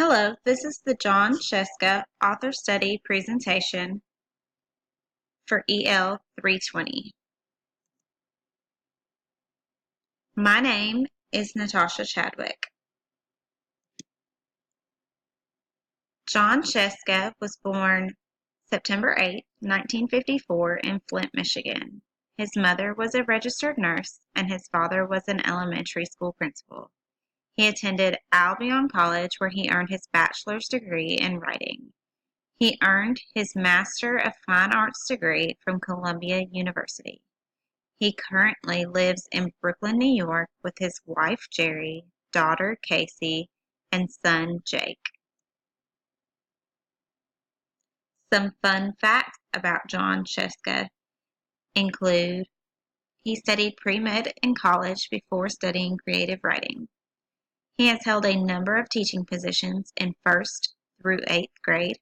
Hello, this is the John Sheska Author Study presentation for EL 320. My name is Natasha Chadwick. John Sheska was born September 8, 1954 in Flint, Michigan. His mother was a registered nurse and his father was an elementary school principal. He attended Albion College where he earned his bachelor's degree in writing. He earned his Master of Fine Arts degree from Columbia University. He currently lives in Brooklyn, New York with his wife Jerry, daughter Casey, and son Jake. Some fun facts about John Sheska include he studied pre-med in college before studying creative writing. He has held a number of teaching positions in 1st through 8th grade.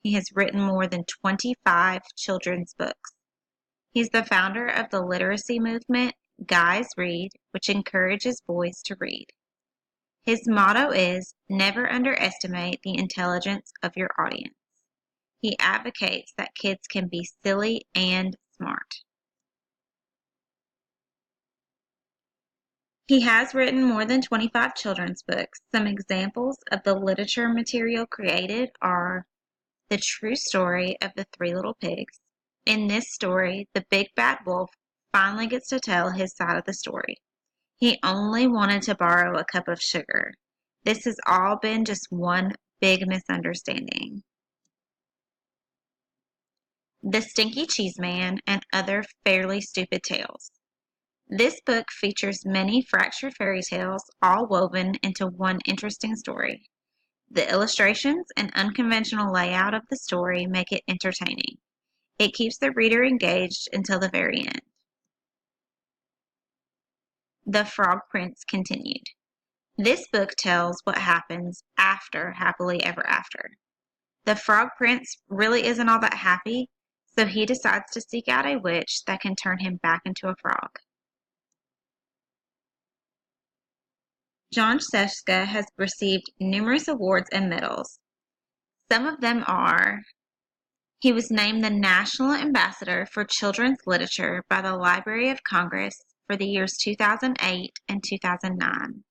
He has written more than 25 children's books. He's the founder of the literacy movement, Guys Read, which encourages boys to read. His motto is, never underestimate the intelligence of your audience. He advocates that kids can be silly and smart. He has written more than 25 children's books. Some examples of the literature material created are The True Story of the Three Little Pigs. In this story, the big bad wolf finally gets to tell his side of the story. He only wanted to borrow a cup of sugar. This has all been just one big misunderstanding. The Stinky Cheese Man and Other Fairly Stupid Tales. This book features many fractured fairy tales, all woven into one interesting story. The illustrations and unconventional layout of the story make it entertaining. It keeps the reader engaged until the very end. The Frog Prince Continued. This book tells what happens after Happily Ever After. The Frog Prince really isn't all that happy, so he decides to seek out a witch that can turn him back into a frog. John Sheska has received numerous awards and medals. Some of them are: he was named the National Ambassador for Children's Literature by the Library of Congress for the years 2008 and 2009.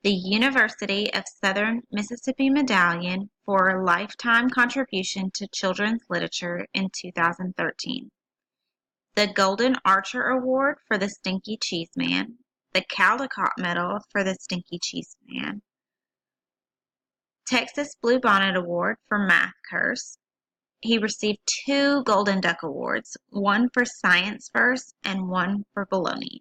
The University of Southern Mississippi Medallion for Lifetime Contribution to Children's Literature in 2013. The Golden Archer Award for The Stinky Cheese Man. The Caldecott Medal for The Stinky Cheese Man. Texas Bluebonnet Award for Math Curse. He received 2 Golden Duck Awards, one for Science Verse and one for Baloney.